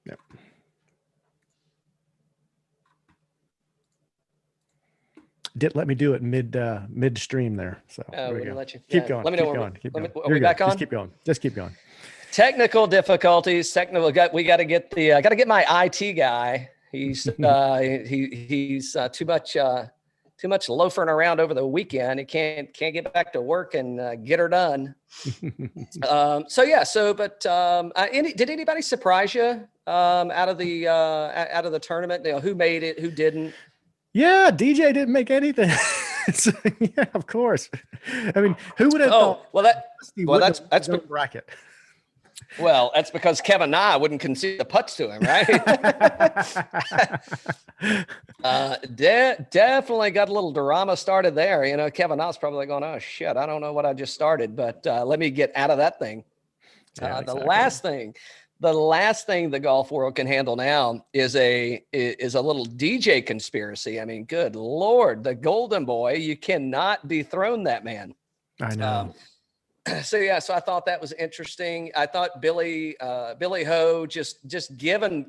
Yep. Didn't let me do it midstream there. So there we go. Let you, keep going. Let me keep know. going. Keep going. Are we back on? Just keep going. Technical difficulties. We got to get the. I got to get my IT guy. He's he's too much loafering around over the weekend. He can't get back to work and get her done. Did anybody surprise you out of the tournament? You know, who made it, who didn't? Yeah, DJ didn't make anything. Yeah, of course. I mean, who would have thought? That's bracket. Well, that's because Kevin Na wouldn't concede the putts to him, right? Definitely got a little drama started there. You know, Kevin Na's probably going, "Oh shit, I don't know what I just started, but let me get out of that thing." Yeah, exactly. The last thing the golf world can handle now is a little DJ conspiracy. I mean, good Lord, the golden boy, you cannot dethrone that man. I know. So I thought that was interesting. I thought Billy Ho just giving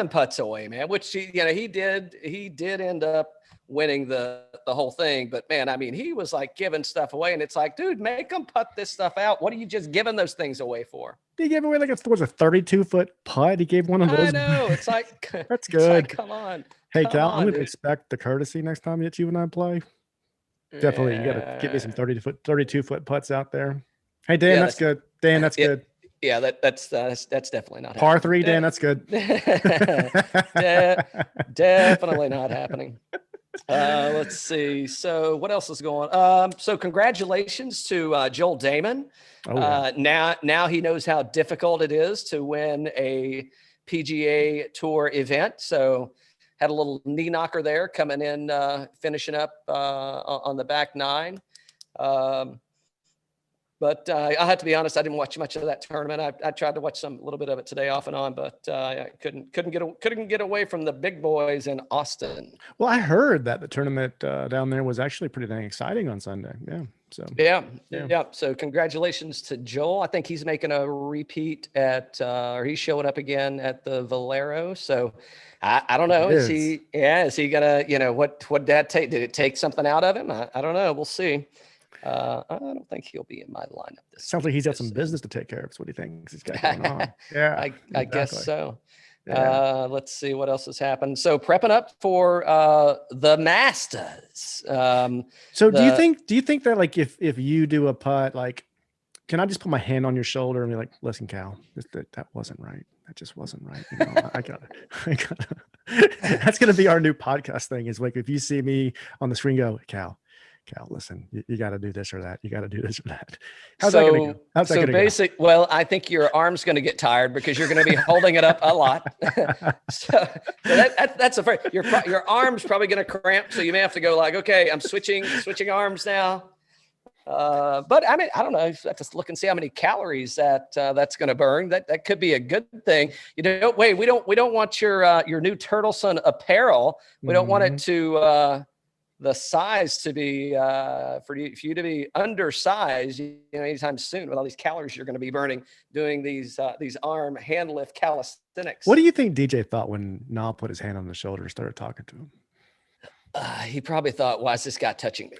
putts away, man, which he did end up winning the whole thing. But man, I mean, he was like giving stuff away, and it's like, dude, make them putt this stuff out. What are you just giving those things away for? He gave away like a 32-foot putt. He gave one of those. I know. It's like that's good. Like, come on. Hey, Cal, I'm going to expect the courtesy next time that you and I play. Definitely, you got to give me some 32-foot putts out there. Hey, Dan, that's good. Dan, that's good. Yeah, that's definitely not par 3, Dan, that's good. Definitely not happening. Let's see. So what else is going on? So congratulations to Joel Dahmen. Oh, yeah. Now he knows how difficult it is to win a PGA Tour event. So had a little knee knocker there coming in, finishing up on the back nine. But I have to be honest, I didn't watch much of that tournament. I tried to watch a little bit of it today off and on, but I couldn't get away from the big boys in Austin. Well, I heard that the tournament down there was actually pretty dang exciting on Sunday. Yeah. So yeah. So congratulations to Joel. I think he's making a repeat or he's showing up again at the Valero. So I don't know. Is he gonna, what did that take? Did it take something out of him? I don't know. We'll see. I don't think he'll be in my lineup. Sounds like he's got some business to take care of. Is what he thinks he's got going on. Yeah, I guess so. Yeah. Let's see what else has happened. So prepping up for the Masters. So do you think that like if you do a putt, like, can I just put my hand on your shoulder and be like, listen, Cal, that wasn't right. That just wasn't right. I gotta. That's gonna be our new podcast thing. Is like if you see me on the screen, go, Cal, listen, you got to do this or that. You got to do this or that. How's that going to go? Well, I think your arm's going to get tired because you're going to be holding it up a lot. so that's a first. Your arm's probably going to cramp. So you may have to go like, okay, I'm switching arms now. But I mean, I don't know. I have to look and see how many calories that's going to burn. That could be a good thing. We don't want your new Turtleson apparel. We don't want it to, the size to be for you to be undersized, anytime soon with all these calories you're going to be burning doing these arm hand lift calisthenics. What do you think DJ thought when Na put his hand on the shoulder and started talking to him? He probably thought, "Why is this guy touching me?"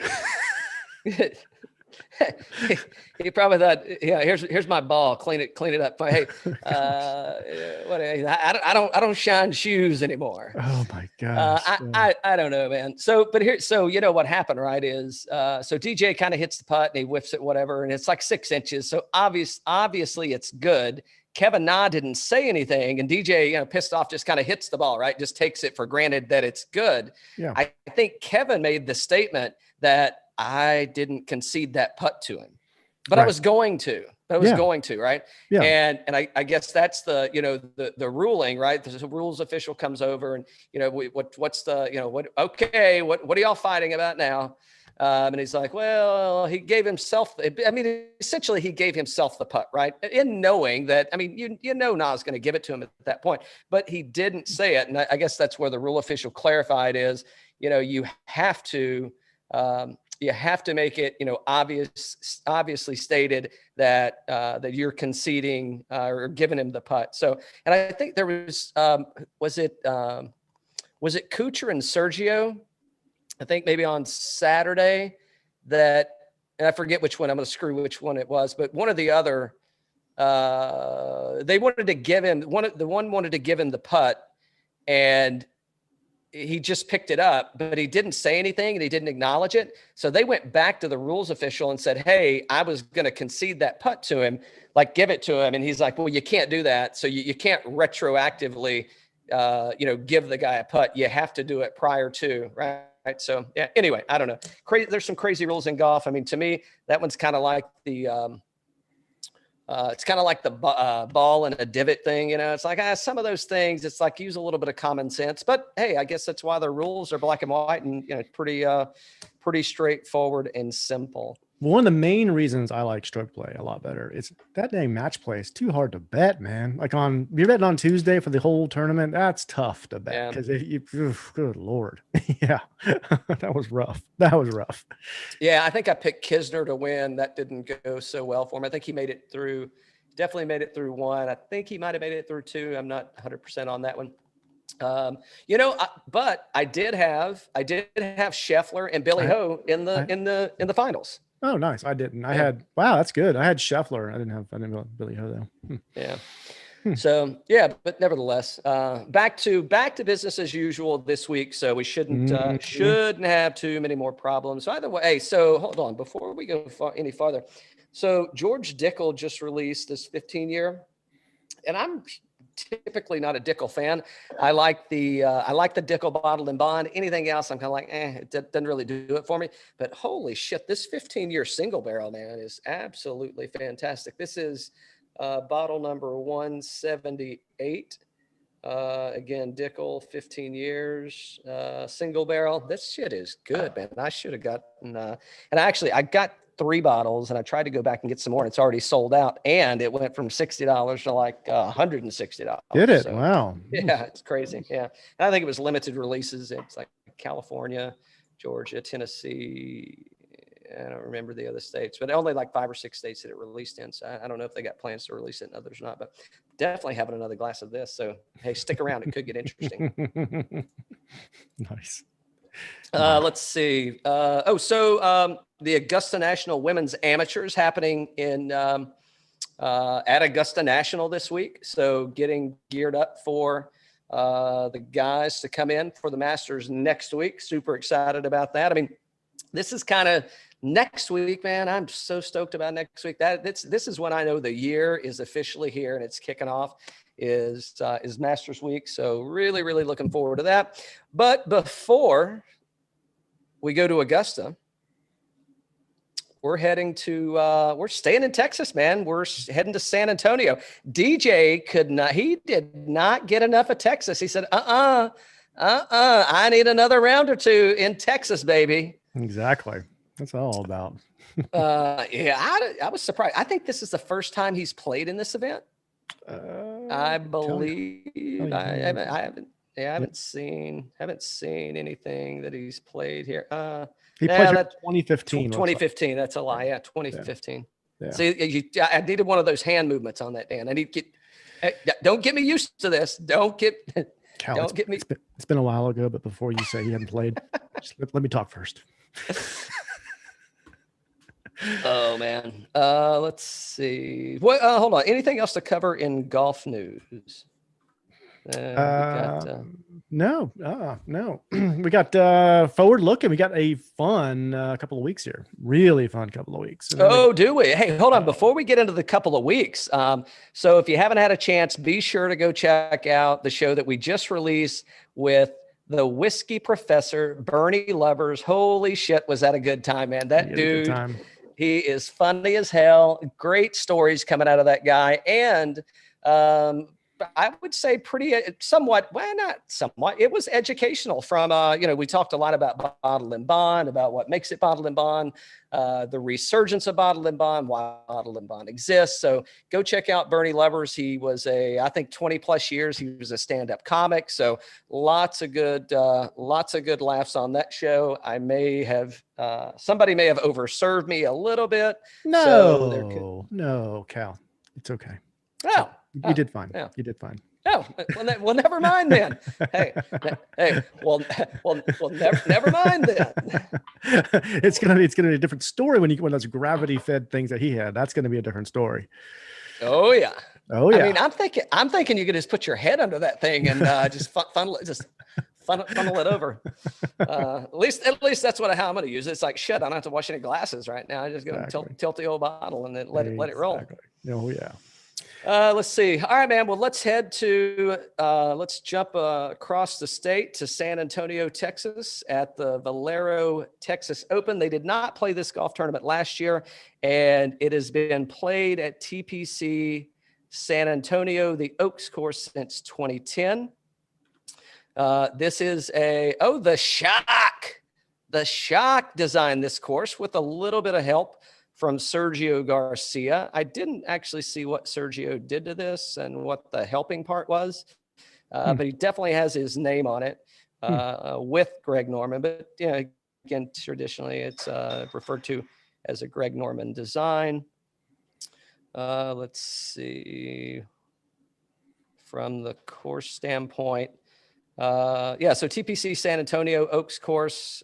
he probably thought, "Yeah, here's my ball. Clean it up." Hey, I don't shine shoes anymore. Oh my gosh. I don't know, man. So what happened, right? Is so DJ kind of hits the putt and he whiffs it, whatever, and it's like 6 inches. So obviously it's good. Kevin Na didn't say anything, and DJ, pissed off, just kind of hits the ball, right? Just takes it for granted that it's good. Yeah. I think Kevin made the statement that I didn't concede that putt to him, but right. I was going to, right? Yeah. And I guess that's the ruling, right? The rules official comes over and, what's the, what are y'all fighting about now? And he's like, well, he gave himself, essentially he gave himself the putt, right? In knowing that, Na's going to give it to him at that point, but he didn't say it. And I guess that's where the rule official clarified is, you have to, you have to make it, obviously stated that that you're conceding or giving him the putt. So, and I think there was it Kuchar and Sergio? I think maybe on Saturday that, and I forget which one. I'm going to screw which one it was, but one or the other. They wanted to give him wanted to give him the putt, and he just picked it up, but he didn't say anything and he didn't acknowledge it. So they went back to the rules official and said, hey, I was going to concede that putt to him, like give it to him. And he's like, well, you can't do that. So you can't retroactively, give the guy a putt. You have to do it prior to, right? So yeah, anyway, I don't know. There's some crazy rules in golf. I mean, to me, that one's kind of like it's kind of like the ball and a divot thing, It's like some of those things. It's like use a little bit of common sense. But hey, I guess that's why the rules are black and white and pretty straightforward and simple. One of the main reasons I like stroke play a lot better is that dang match play is too hard to bet, man. Like you're betting on Tuesday for the whole tournament. That's tough to bet because good Lord. Yeah, that was rough. Yeah, I think I picked Kisner to win. That didn't go so well for him. I think he definitely made it through one. I think he might've made it through two. I'm not 100% on that one. But I did have Scheffler and Billy Ho in the finals. Oh, nice. I didn't. Wow, that's good. I had Scheffler. I didn't have Billy Ho though. Yeah. So yeah, but nevertheless, back to business as usual this week. So we shouldn't have too many more problems. So either way, hey, so hold on before we go any farther. So George Dickel just released this 15-year, and I'm typically not a Dickel fan. I like the Dickel bottled and bond. Anything else, I'm kind of like, it doesn't really do it for me. But holy shit, this 15-year single barrel, man, is absolutely fantastic. This is bottle number 178. Again, Dickel, 15 years, single barrel. This shit is good, man. I should have gotten, and I got 3 bottles and I tried to go back and get some more and it's already sold out. And it went from $60 to like $160. Did it? So, wow. Yeah. It's crazy. Yeah. And I think it was limited releases. It's like California, Georgia, Tennessee. I don't remember the other states, but only like 5 or 6 states that it released in. So I don't know if they got plans to release it in others or not, but definitely having another glass of this. So, hey, stick around. It could get interesting. Nice. Let's see. The Augusta National Women's Amateurs happening at Augusta National this week. So getting geared up for the guys to come in for the Masters next week. Super excited about that. I mean, this is kind of next week, man. I'm so stoked about next week. This is when I know the year is officially here and it's kicking off. Is Masters Week. So really, really looking forward to that. But before we go to Augusta, we're staying in Texas, man. We're heading to San Antonio. DJ did not get enough of Texas. He said, I need another round or two in Texas, baby. Exactly. That's all about. I was surprised. I think this is the first time he's played in this event. I believe I haven't seen anything that he's played here. He played here 2015. 2015. That's a lie. Yeah, 2015. Yeah. See, I needed one of those hand movements on that, Dan. I need to don't get me used to this. Don't get me. It's been a while ago, but before you say he hadn't played, just let me talk first. Oh man. Let's see. Hold on. Anything else to cover in golf news? No. We got forward looking. We got a fun couple of weeks here. Really fun couple of weeks. Do we? Hey, hold on. Before we get into the couple of weeks, so if you haven't had a chance, be sure to go check out the show that we just released with the Whiskey Professor, Bernie Lovers. Holy shit, was that a good time, man? That dude, he is funny as hell. Great stories coming out of that guy. And I would say pretty somewhat, well, not somewhat. It was educational from, we talked a lot about bottle and bond, about what makes it bottle and bond, the resurgence of bottle and bond, why bottle and bond exists. So go check out Bernie Levers. He was I think 20 plus years, he was a stand-up comic. So lots of good laughs on that show. I may have, somebody may have overserved me a little bit. No, Cal, it's okay. Oh, you did fine. Yeah. You did fine. Oh, well, never mind then. Hey, well, never mind then. It's gonna be a different story when those gravity fed things that he had. That's gonna be a different story. Oh yeah. Oh yeah. I mean, I'm thinking you could just put your head under that thing and just funnel it over. At least that's how I'm going to use it. It's like, shit, I don't have to wash any glasses right now. I just go tilt the old bottle and then let it roll. Oh yeah. Let's see. All right, man. Well, let's jump across the state to San Antonio, Texas at the Valero Texas Open. They did not play this golf tournament last year, and it has been played at TPC San Antonio, the Oaks course, since 2010. This is the Shock designed this course with a little bit of help from Sergio Garcia. I didn't actually see what Sergio did to this and what the helping part was, but he definitely has his name on it with Greg Norman. But again, traditionally it's referred to as a Greg Norman design. Let's see, from the course standpoint. So TPC San Antonio Oaks course,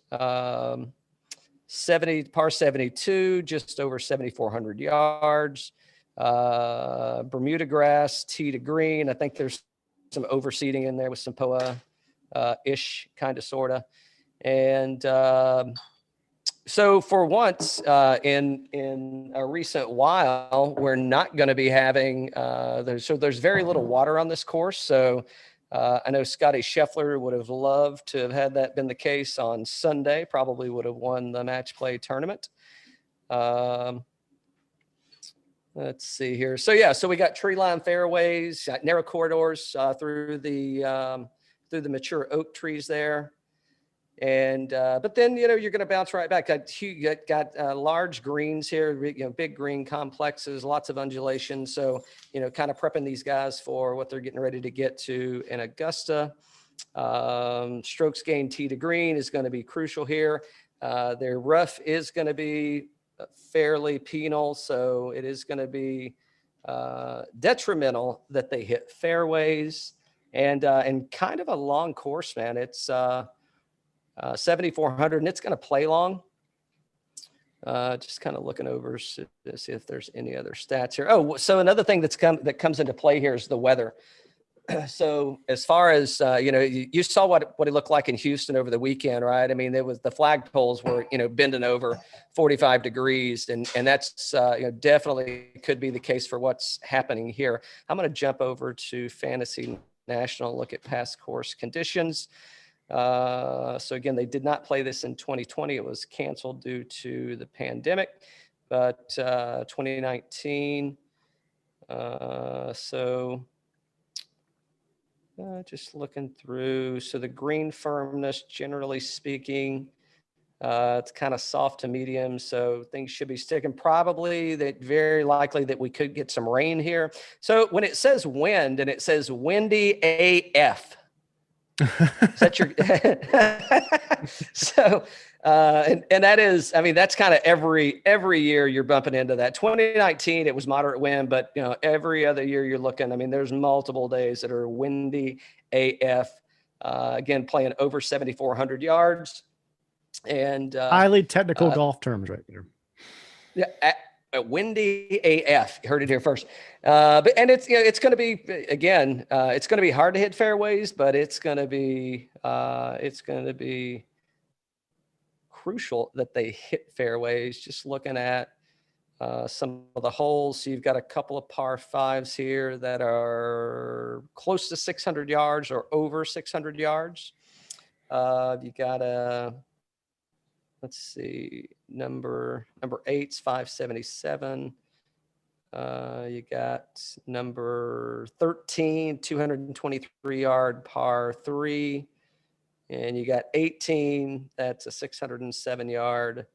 72, just over 7,400 yards. Bermuda grass, tee to green. I think there's some overseeding in there with some POA ish, kind of, sort of. And so for once in a recent while, we're not going to be having there's very little water on this course. So I know Scotty Scheffler would have loved to have had that been the case on Sunday, probably would have won the match play tournament. Let's see here. So we got tree line fairways, narrow corridors through the mature oak trees there. And but then you're going to bounce right back. Got large greens here, big green complexes, lots of undulation. So kind of prepping these guys for what they're getting ready to get to in Augusta. Strokes gained tee to green is going to be crucial here. Their rough is going to be fairly penal, so it is going to be detrimental that they hit fairways and kind of a long course, man. It's 7,400, and it's going to play long. Just kind of looking over to see if there's any other stats here. Oh, so another thing that comes into play here is the weather. So as far as you saw what it looked like in Houston over the weekend, right? I mean, the flagpoles were bending over 45 degrees, and that's definitely could be the case for what's happening here. I'm going to jump over to Fantasy National, look at past course conditions. So again, they did not play this in 2020. It was canceled due to the pandemic, but 2019. Just looking through. So the green firmness, generally speaking, it's kind of soft to medium. So things should be sticking. Probably very likely that we could get some rain here. So when it says wind and it says windy AF, is that your so and that is, I mean, that's kind of every year you're bumping into that. 2019 it was moderate wind, but every other year you're looking, I mean, there's multiple days that are windy AF. Again, playing over 7,400 yards and highly technical golf terms right there. Yeah, windy AF. You heard it here first. But it's going to be, again, it's going to be hard to hit fairways, but it's going to be crucial that they hit fairways. Just looking at some of the holes. So you've got a couple of par fives here that are close to 600 yards or over 600 yards. You got let's see, number 8's 577. You got number 13, 223 yard par 3. And you got 18, that's a 607 yard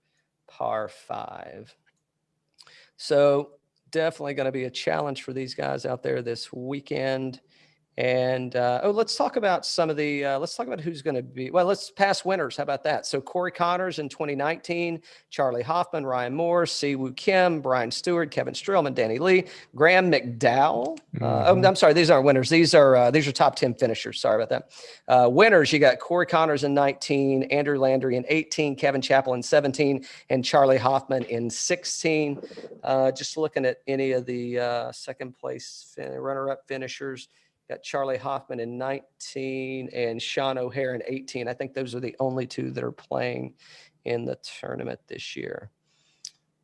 par 5. So definitely going to be a challenge for these guys out there this weekend. And let's talk about some of the let's talk about who's going to be, well, let's pass winners. How about that? So Corey Connors in 2019, Charley Hoffman, Ryan Moore, Siwoo Kim, Brian Stewart, Kevin Streelman, Danny Lee, Graham McDowell. I'm sorry, these aren't winners. These are top 10 finishers. Sorry about that. Winners, you got Corey Connors in 19, Andrew Landry in 18, Kevin Chappell in 17, and Charley Hoffman in 16. Just looking at any of the second place runner-up finishers. Got Charley Hoffman in 19 and Sean O'Hare in 18. I think those are the only two that are playing in the tournament this year.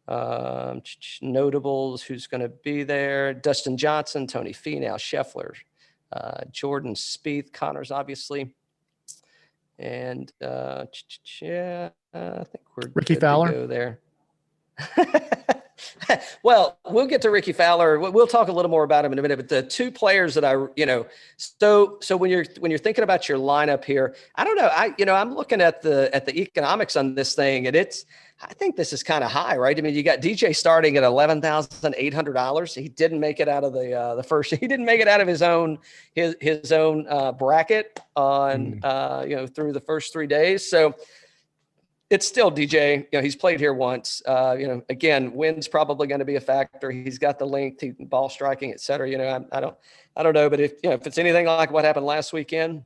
Notables, who's going to be there? Dustin Johnson, Tony Finau, Scheffler, Jordan Spieth, Connors, obviously. And I think we're Rickie Fowler to go there. Well, we'll get to Rickie Fowler. We'll talk a little more about him in a minute. But the two players that so when you're thinking about your lineup here, I don't know. I'm looking at the economics on this thing, and I think this is kind of high, right? I mean, you got DJ starting at $11,800. He didn't make it out of the first. He didn't make it out of his own bracket on through the first 3 days. So. It's still DJ. He's played here once. Again, wind's probably going to be a factor. He's got the length, ball striking, et cetera. I don't know, but if it's anything like what happened last weekend,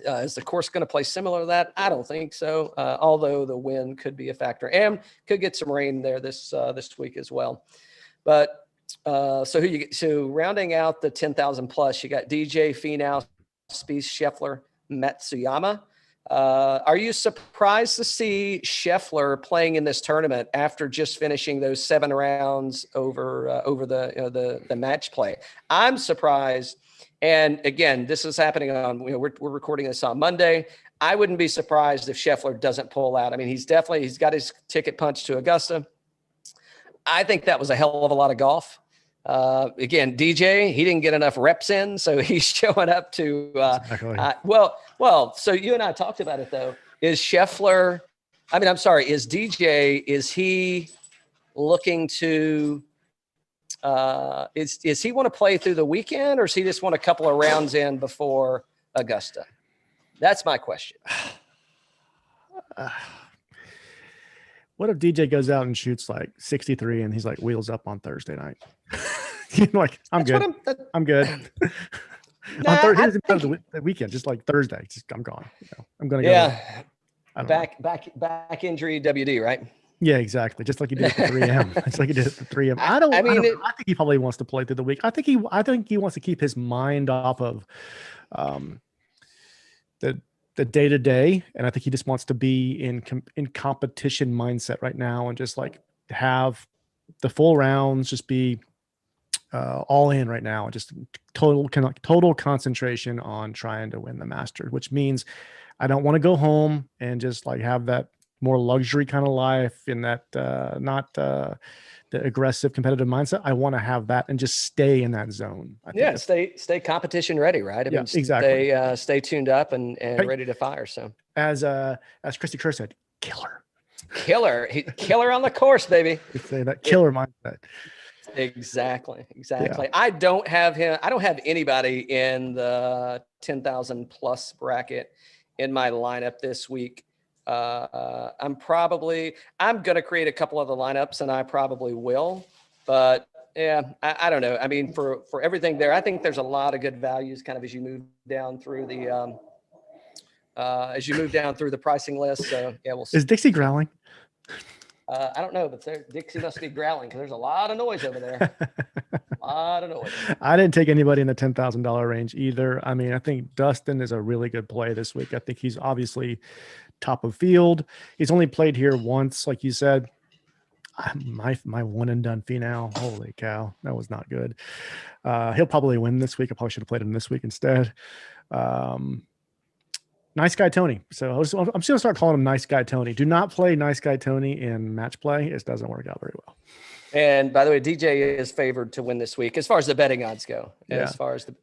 is the course going to play similar to that? I don't think so. Although the wind could be a factor and could get some rain there this week as well. But so rounding out the 10,000 plus, you got DJ, Finau, Spieth, Scheffler, Matsuyama. Are you surprised to see Scheffler playing in this tournament after just finishing those 7 rounds over the match play? I'm surprised. And again, this is happening on, we're recording this on Monday. I wouldn't be surprised if Scheffler doesn't pull out. I mean, he's got his ticket punched to Augusta. I think that was a hell of a lot of golf. Again, DJ, he didn't get enough reps in, so he's showing up to, exactly. So you and I talked about it though. Is DJ, is he looking to, is he want to play through the weekend, or does he just want a couple of rounds in before Augusta? That's my question. What if DJ goes out and shoots like 63 and he's like wheels up on Thursday night? Like, I'm good. I'm good. On Thursday, the weekend, just like Thursday, I'm gone. I'm gonna go. Yeah. Back injury WD, right? Yeah, exactly. Just like he did at the 3M. It's like he did at the 3M. I think he probably wants to play through the week. I think he wants to keep his mind off of the day-to-day, and I think he just wants to be in competition mindset right now and just like have the full rounds, just be all in right now, and just total concentration on trying to win the Masters, which means I don't want to go home and just like have that more luxury kind of life in that not the aggressive competitive mindset. I want to have that and just stay in that zone. Stay competition ready, right? I mean, exactly. Stay tuned up and ready to fire. So as Christy Kerr said, killer on the course, baby. Say that killer mindset. Exactly. Yeah. I don't have anybody in the 10,000 plus bracket in my lineup this week. I'm going to create a couple of the lineups, and I probably will, but yeah, I don't know. I mean, for everything there, I think there's a lot of good values kind of as you move down through the pricing list. So yeah, we'll see. Is Dixie growling? I don't know, but Dixie must be growling because there's a lot of noise over there. A lot of noise. I didn't take anybody in the $10,000 range either. I mean, I think Dustin is a really good play this week. I think he's obviously top of field. He's only played here once, like you said. My one and done Finau. Holy cow, that was not good. He'll probably win this week. I probably should have played him this week instead. Nice Guy Tony. So I'm just going to start calling him Nice Guy Tony. Do not play Nice Guy Tony in match play. It doesn't work out very well. And by the way, DJ is favored to win this week as far as the betting odds go. Yeah. As far as the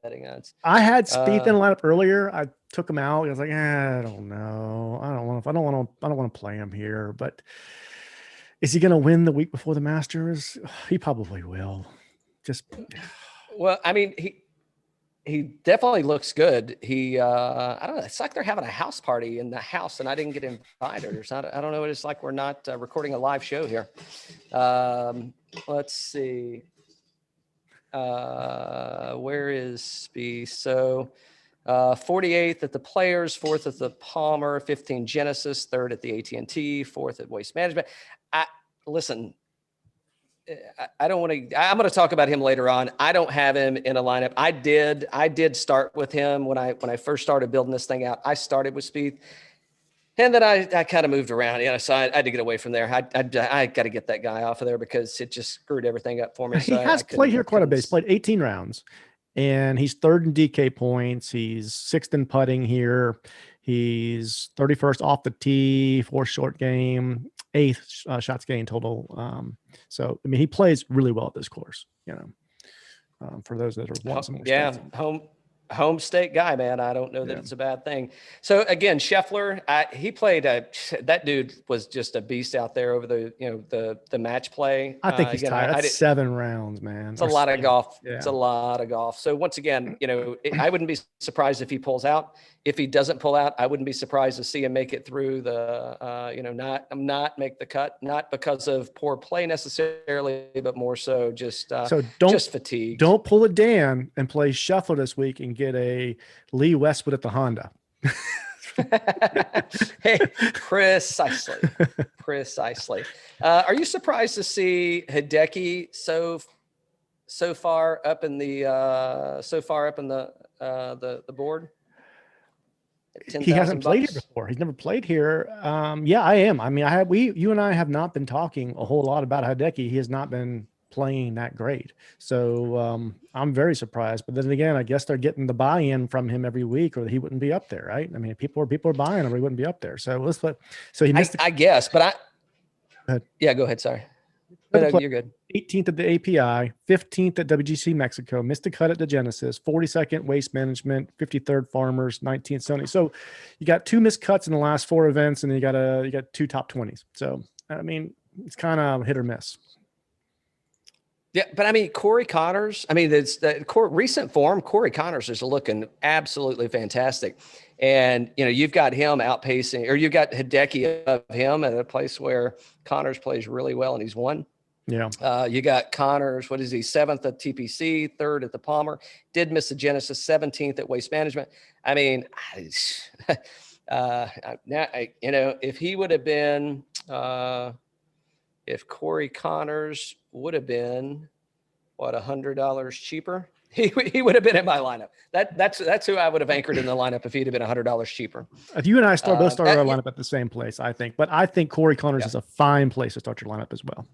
betting odds. I had Spieth in the lineup earlier. I took him out. I was like, I don't know. I don't want to play him here. But is he going to win the week before the Masters? He probably will. Well, I mean, he definitely looks good. I don't know. It's like they're having a house party in the house and I didn't get invited. Or I don't know. It's like we're not recording a live show here. Let's see. Where is Spieth? So 48th at the Players, 4th at the Palmer, 15 Genesis, 3rd at the AT&T, 4th at Waste Management. Listen, I don't want to. I'm going to talk about him later on. I don't have him in a lineup. I did start with him when I first started building this thing out. I started with Spieth, and then I kind of moved around. So I had to get away from there. I got to get that guy off of there because it just screwed everything up for me. He has played here quite a bit. He's played 18 rounds, and he's 3rd in DK points. He's 6th in putting here. He's 31st off the tee, 4 short game, 8th shots gained total. So, I mean, he plays really well at this course, for those that are watching. Yeah. Home state guy, man. I don't know that it's a bad thing. So again, Scheffler, he played that dude was just a beast out there over the match play. I think he's tired. That's 7 rounds, man. It's a lot of golf. Yeah. It's a lot of golf. So once again, I wouldn't be surprised if he pulls out. If he doesn't pull out, I wouldn't be surprised to see him make it through the, not make the cut, not because of poor play necessarily, but more so just fatigue. Don't pull a Dan and play Scheffler this week and get a Lee Westwood at the Honda. Hey, precisely. Are you surprised to see Hideki so far up in the board? He hasn't played here before. He's never played here. Yeah, I am. I mean, you and I have not been talking a whole lot about Hideki. He has not been playing that great. So I'm very surprised. But then again, I guess they're getting the buy-in from him every week, or he wouldn't be up there, right? I mean, people are buying him, or he wouldn't be up there. So he missed. I guess, but yeah, go ahead. Sorry. No, you're good. 18th at the API, 15th at WGC Mexico, missed a cut at the Genesis, 42nd Waste Management, 53rd Farmers, 19th Sony. So you got 2 missed cuts in the last 4 events, and you got 2 top 20s. So I mean, it's kind of hit or miss. Yeah, but I mean, Corey Connors. I mean, recent form. Corey Connors is looking absolutely fantastic, and you've got him outpacing, or you've got Hideki of him at a place where Connors plays really well, and he's won. Yeah. You got Connors. What is he? 7th at TPC, 3rd at the Palmer. Did miss the Genesis. 17th at Waste Management. I mean, if he would have been, if Corey Connors would have been $100 cheaper, he would have been in my lineup. That's who I would have anchored in the lineup if he'd have been $100 cheaper. If you and I both started our lineup at the same place, I think. But I think Corey Connors is a fine place to start your lineup as well.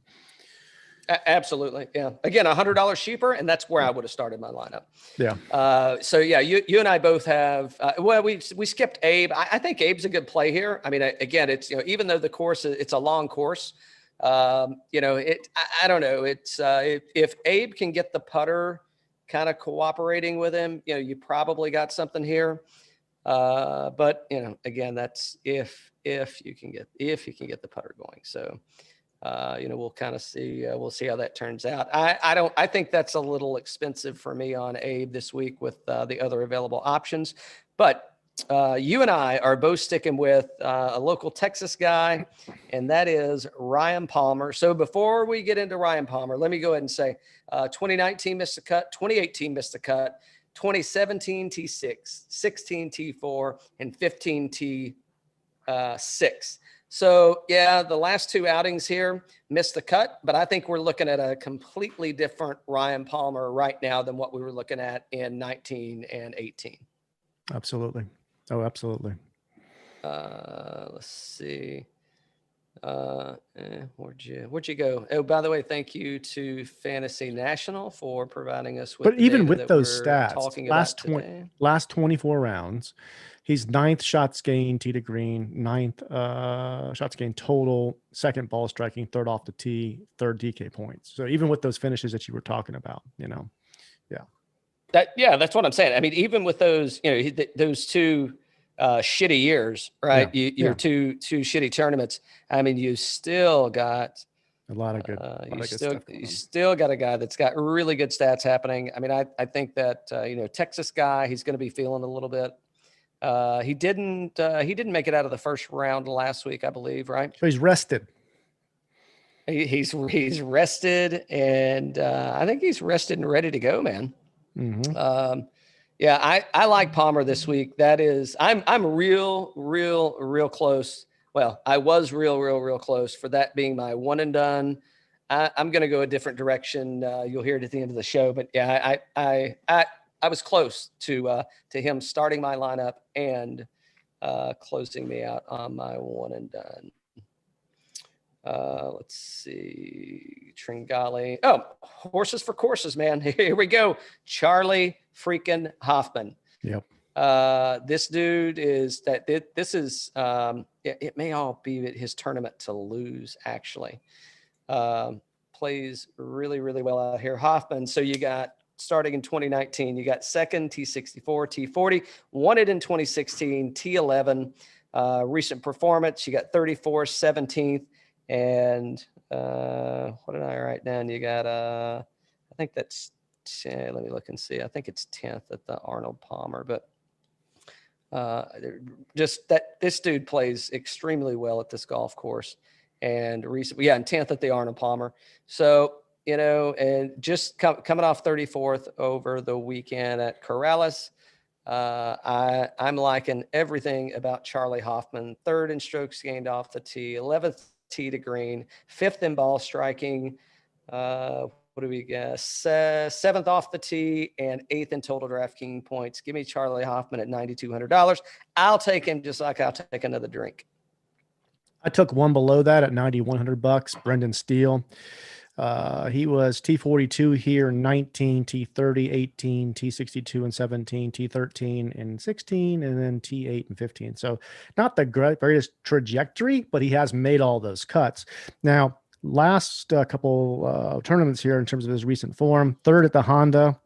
Absolutely. Yeah. Again, $100 cheaper, and that's where I would have started my lineup. Yeah. So yeah, you and I both have, we skipped Abe. I think Abe's a good play here. I mean, again, it's, even though the course, it's a long course, I don't know. It's, if Abe can get the putter kind of cooperating with him, you probably got something here. But again, that's if you can get the putter going. So, we'll kind of see, we'll see how that turns out. I think that's a little expensive for me on Abe this week with the other available options, but you and I are both sticking with a local Texas guy, and that is Ryan Palmer. So before we get into Ryan Palmer, let me go ahead and say 2019 missed a cut, 2018 missed a cut, 2017 T6, 16 T4, and 15 T6. So yeah, the last 2 outings here missed the cut, but I think we're looking at a completely different Ryan Palmer right now than what we were looking at in 19 and 18. Absolutely. Oh, absolutely. Let's see. Where'd you go? Oh, by the way, thank you to Fantasy National for providing us with But the even data with that those we're stats, talking about today. last 24 rounds, he's 9th shots gained tee to green, 9th shots gained total, 2nd ball striking, 3rd off the tee, 3rd DK points. So even with those finishes that you were talking about, That's what I'm saying. I mean, even with those, those two shitty years, right? Your two shitty tournaments. I mean, you still got a lot of good. You still got a guy that's got really good stats happening. I mean, I think that Texas guy, he's going to be feeling a little bit. He didn't make it out of the first round last week, I believe, right? So he's rested. He's rested, and I think he's rested and ready to go, man. Mm-hmm. I like Palmer this week. That is, I'm real close. Well, I was real close for that being my one and done. I'm going to go a different direction. You'll hear it at the end of the show, but yeah, I was close to him starting my lineup and closing me out on my one and done. Let's see. Tringali. Oh, horses for courses, man. Here we go. Charley freaking Hoffman. Yep. This dude is that this is it may all be his tournament to lose, actually. Plays really well out here. Hoffman. So you got starting in 2019, you got 2nd, T64, T40, won it in 2016, T11. Recent performance, you got 34th, 17th. And what did I write down? You got I think that's let me look and see. I think it's 10th at the Arnold Palmer, but just that this dude plays extremely well at this golf course. And recently, and 10th at the Arnold Palmer. So, and just coming off 34th over the weekend at Corrales. I'm liking everything about Charley Hoffman. 3rd in strokes gained off the tee, 11th tee to green, 5th in ball striking. What do we guess? 7th off the tee and 8th in total DraftKings points. Give me Charley Hoffman at $9,200. I'll take him just like I'll take another drink. I took one below that at $9,100. Brendan Steele. He was T42 here, 19, T30, 18, T62 and 17, T13 and 16, and then T8 and 15. So not the greatest trajectory, but he has made all those cuts. Now, last couple tournaments here in terms of his recent form, 3rd at the Honda,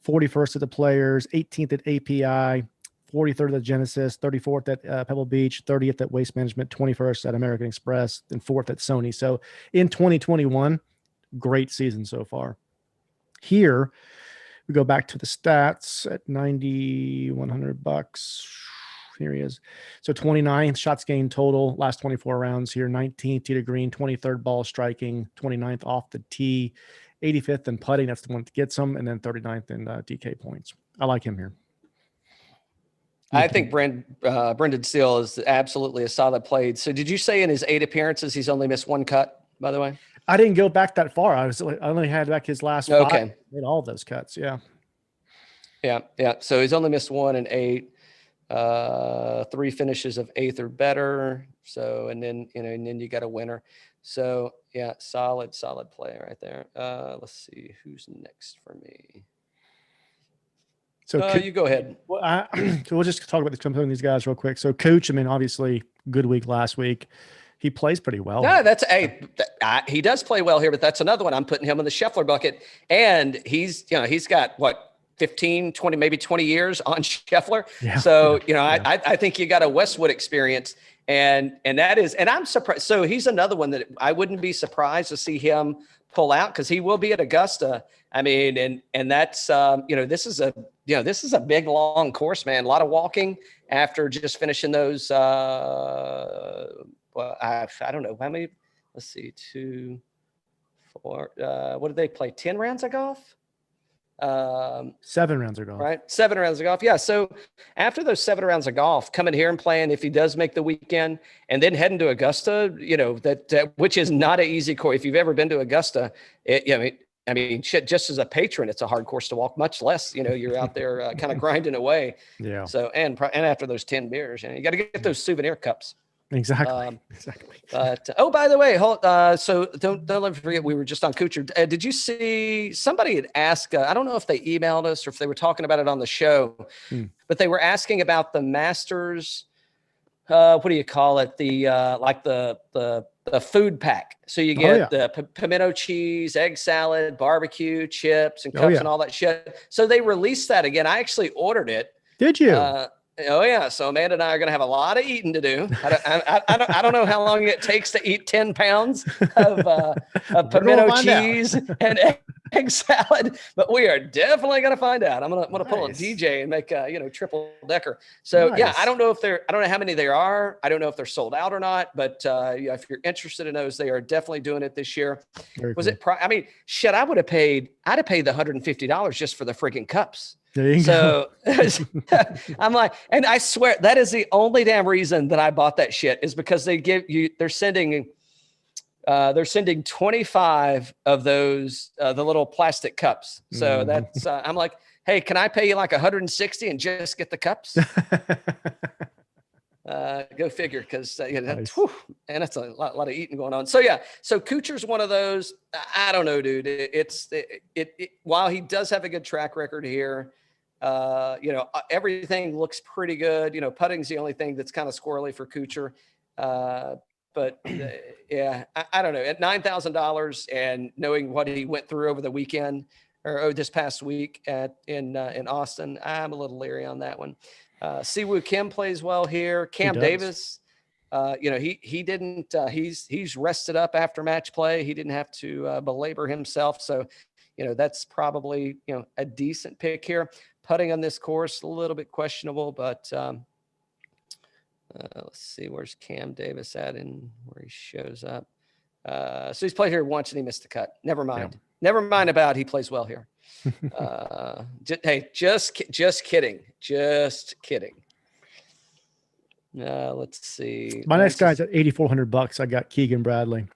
41st at the Players, 18th at API, 43rd at Genesis, 34th at Pebble Beach, 30th at Waste Management, 21st at American Express, and 4th at Sony. So in 2021, great season so far. Here, we go back to the stats at $9,100. Here he is. So 29th shots gained total, last 24 rounds here, 19th tee to green, 23rd ball striking, 29th off the tee, 85th in putting. That's the one that gets him, and then 39th in DK points. I like him here. I think Brendan Steele is absolutely a solid play. So did you say in his 8 appearances, he's only missed 1 cut, by the way? I didn't go back that far. I only had back his last 5. Okay. Made all of those cuts. Yeah. So he's only missed 1 in 8. 3 finishes of 8th or better. So, and then you got a winner. So yeah, solid play right there. Let's see who's next for me. So you go ahead. Well, so we'll just talk about some of these guys real quick. So Cooch, I mean, obviously good week last week. He plays pretty well. Yeah, he does play well here, but that's another one. I'm putting him in the Scheffler bucket. And he's got what, 15, 20, maybe 20 years on Scheffler. Yeah, so, I think you got a Westwood experience and that is, and I'm surprised. So he's another one that I wouldn't be surprised to see him pull out because he will be at Augusta. I mean, and that's, this is a big, long course, man. A lot of walking after just finishing those, I don't know how many, let's see, 2, 4, what did they play? 10 rounds of golf? 7 rounds of golf. Right. 7 rounds of golf. Yeah. So after those 7 rounds of golf, coming here and playing, if he does make the weekend and then heading to Augusta, that which is not an easy course. If you've ever been to Augusta, I mean, shit, just as a patron, it's a hard course to walk, much less, you're out there kind of grinding away. Yeah. So, and after those 10 beers, you got to get those souvenir cups. Exactly. Exactly. But by the way, so don't let me forget, we were just on Kuchar. Did you see somebody had asked? I don't know if they emailed us or if they were talking about it on the show, but they were asking about the Masters. What do you call it? The like the food pack. So you get the pimento cheese, egg salad, barbecue, chips, and cups and all that shit. So they released that again. I actually ordered it. Did you? Oh yeah. So Amanda and I are going to have a lot of eating to do. I don't know how long it takes to eat 10 pounds of pimento cheese and egg salad, but we are definitely going to find out. I'm going to pull a DJ and make a, triple decker. So yeah, I don't know how many there are. I don't know if they're sold out or not, but if you're interested in those, they are definitely doing it this year. I mean, shit, I'd have paid the $150 just for the freaking cups. There you go. I'm like, and I swear that is the only damn reason that I bought that shit is because they're sending 25 of those, the little plastic cups. So that's, I'm like, hey, can I pay you like 160 and just get the cups? Go figure. Cause nice. And that's a lot of eating going on. So yeah. So Kuchar's one of those, I don't know, dude. While he does have a good track record here, everything looks pretty good. Putting's the only thing that's kind of squirrely for Kuchar. But yeah, I don't know. At $9,000 and knowing what he went through over the weekend or this past week in Austin, I'm a little leery on that one. Siwoo Kim plays well here. Cam Davis, he didn't. He's rested up after match play. He didn't have to belabor himself. So, that's probably a decent pick here. Putting on this course a little bit questionable, but. Let's see, where's Cam Davis at and where he shows up. So he's played here once and he missed the cut. Never mind. Yeah. Never mind about he plays well here. Just kidding. Just kidding. Let's see. My next guy's at $8,400. I got Keegan Bradley.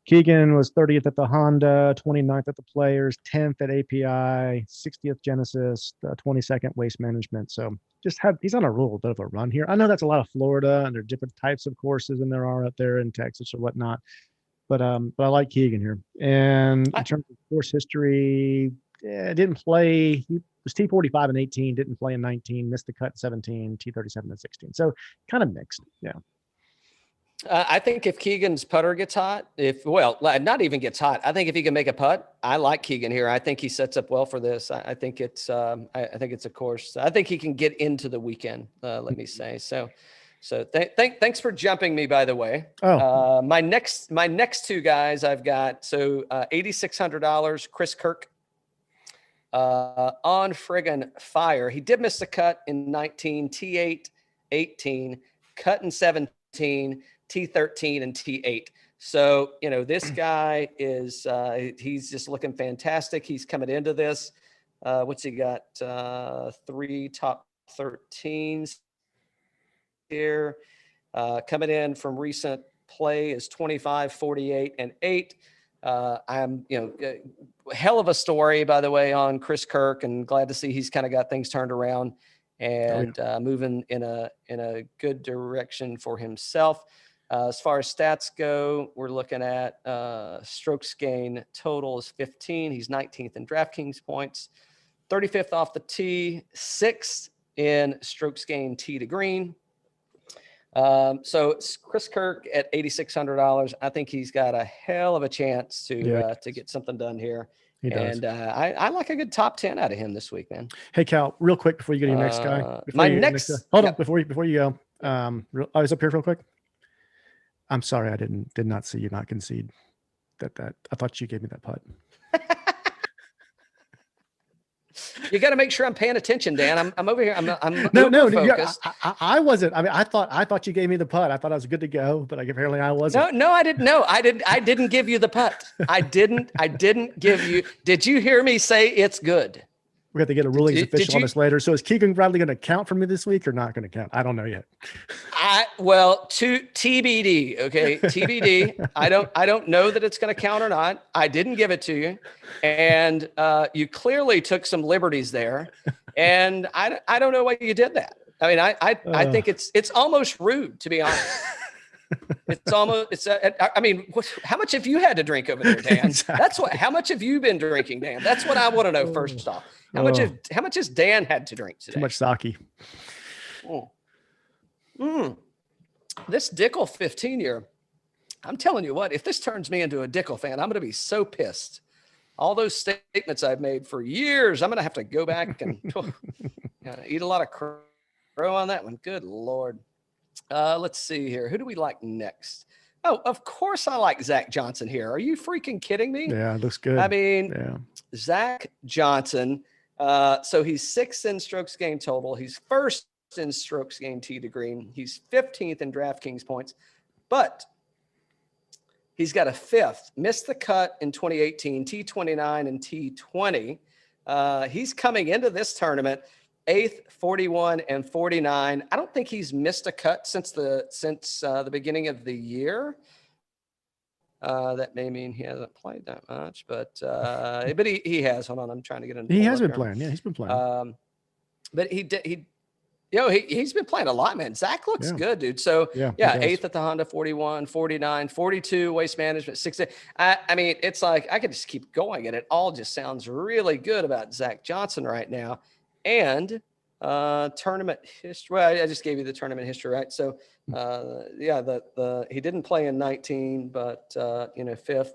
Keegan was 30th at the Honda, 29th at the Players, 10th at API, 60th Genesis, 22nd Waste Management. So he's on a little bit of a run here. I know that's a lot of Florida and there are different types of courses than there are up there in Texas or whatnot. But I like Keegan here. And in terms of course history, didn't play. He was T45 in 18, didn't play in 19, missed the cut in 17, T37 in 16. So kind of mixed. Yeah. I think if Keegan's putter gets hot, not even gets hot, I think if he can make a putt, I like Keegan here. I think he sets up well for this. I think it's a course. I think he can get into the weekend. Let me say so. Thanks for jumping me, by the way. My next two guys I've got. So $8,600, Chris Kirk, on friggin' fire. He did miss the cut in 19, T8, 18, cut in 17. T13 and T8. So, this guy is, he's just looking fantastic. He's coming into this. What's he got? 3 top 13s here. Coming in from recent play is 25, 48, and 8. I'm, hell of a story, by the way, on Chris Kirk, and glad to see he's kind of got things turned around and moving in a good direction for himself. As far as stats go, we're looking at strokes gain total is 15. He's 19th in DraftKings points, 35th off the tee, 6th in strokes gain tee to green. So it's Chris Kirk at $8,600. I think he's got a hell of a chance to get something done here. He does. And I like a good top 10 out of him this week, man. Hey, Cal, real quick before you go to your next guy. Hold on, before you go. I was up here real quick. I'm sorry, I did not see you not concede that. I thought you gave me that putt. You got to make sure I'm paying attention, Dan. I'm over here. I'm no. focused. I wasn't. I mean, I thought you gave me the putt. I thought I was good to go, but apparently I wasn't. No, I didn't. No, I didn't give you the putt. I didn't give you. Did you hear me say it's good? We have to get a ruling official on this later. So is Keegan Bradley going to count for me this week or not going to count? I don't know yet. To TBD. Okay. TBD. I don't know that it's going to count or not. I didn't give it to you. And you clearly took some liberties there. And I don't know why you did that. I mean, I think it's almost rude, to be honest. It's almost, I mean, how much have you had to drink over there, Dan? Exactly. How much have you been drinking, Dan? That's what I want to know first off. How much has Dan had to drink today? Too much sake. This Dickel 15-year, I'm telling you what, if this turns me into a Dickel fan, I'm going to be so pissed. All those statements I've made for years, I'm going to have to go back and eat a lot of crow on that one. Good Lord. Let's see here. Who do we like next? Oh, of course I like Zach Johnson here. Are you freaking kidding me? Yeah, it looks good. I mean, Zach Johnson. So he's 6th in strokes gained total. He's 1st in strokes gained tee to green. He's 15th in DraftKings points, but he's got a 5th. Missed the cut in 2018, T29 and T20. He's coming into this tournament 8th, 41, and 49. I don't think he's missed a cut since the beginning of the year. That may mean he hasn't played that much, but he has. Hold on, I'm trying to get into. He has been playing. Yeah, he's been playing. But he's been playing a lot, man. Zach looks good, dude. So 8th at the Honda, 41, 49, 42 Waste Management, 60. I mean, it's like I could just keep going, and it all just sounds really good about Zach Johnson right now. And tournament history. Well, I just gave you the tournament history, right? So he didn't play in 19, but 5th.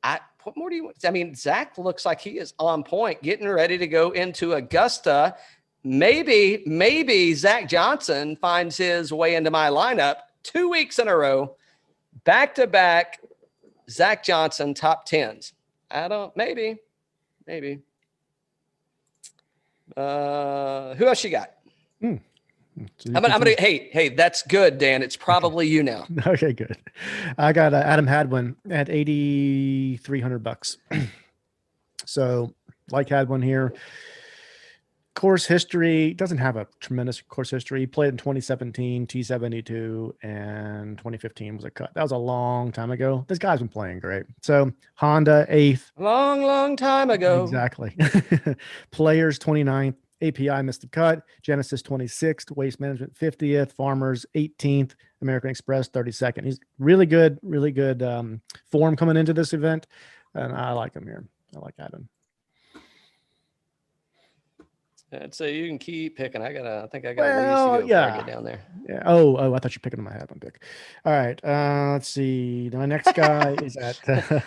What more do you want? I mean, Zach looks like he is on point, getting ready to go into Augusta. Maybe Zach Johnson finds his way into my lineup 2 weeks in a row, back-to-back Zach Johnson top 10s. Maybe. Who else you got? So I'm gonna. Hey, that's good, Dan. It's probably you now. Okay, good. I got Adam Hadwin at $8,300. So, like Hadwin here. Course history doesn't have a tremendous course history. He played in 2017, T72, and 2015 was a cut. That was a long time ago. This guy's been playing great. So Honda 8th. Long time ago. Exactly. Players 29th. API missed the cut. Genesis 26th. Waste Management 50th. Farmers 18th. American Express 32nd. He's really good form coming into this event. And I like him here. I like Adam. So you can keep picking. I think I got a ways to go before I get down there. Yeah. Oh, I thought you were picking on my Hadwin pick. All right. Let's see. My next guy is at.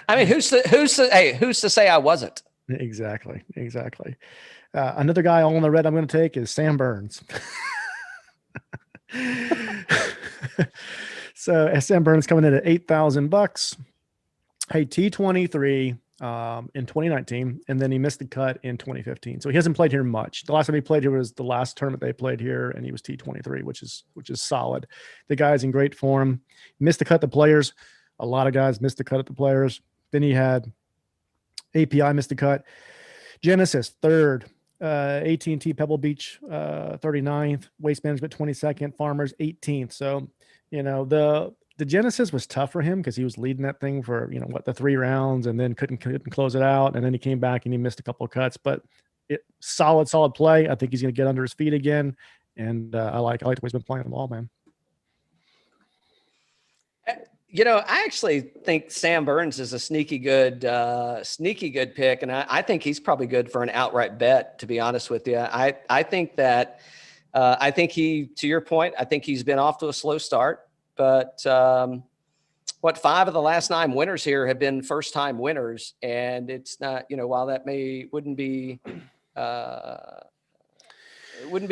I mean, who's to say I wasn't? Exactly. Another guy all in the red I'm going to take is Sam Burns. So Sam Burns coming in at $8,000. Hey, T23. In 2019, and then he missed the cut in 2015. So he hasn't played here much. The last time he played here was the last tournament they played here, and he was T23, which is solid. The guy's in great form. Missed the cut at the Players. A lot of guys missed the cut at the Players. Then he had API missed the cut. Genesis 3rd. AT&T Pebble Beach 39th. Waste Management 22nd. Farmers 18th. So the Genesis was tough for him because he was leading that thing for, the 3 rounds and then couldn't close it out. And then he came back and he missed a couple of cuts, but solid play. I think he's going to get under his feet again. And I like the way he's been playing the ball, man. I actually think Sam Burns is a sneaky good pick. And I think he's probably good for an outright bet, to be honest with you. I think that, to your point, I think he's been off to a slow start. But 5 of the last 9 winners here have been first-time winners, and it's not, while that wouldn't be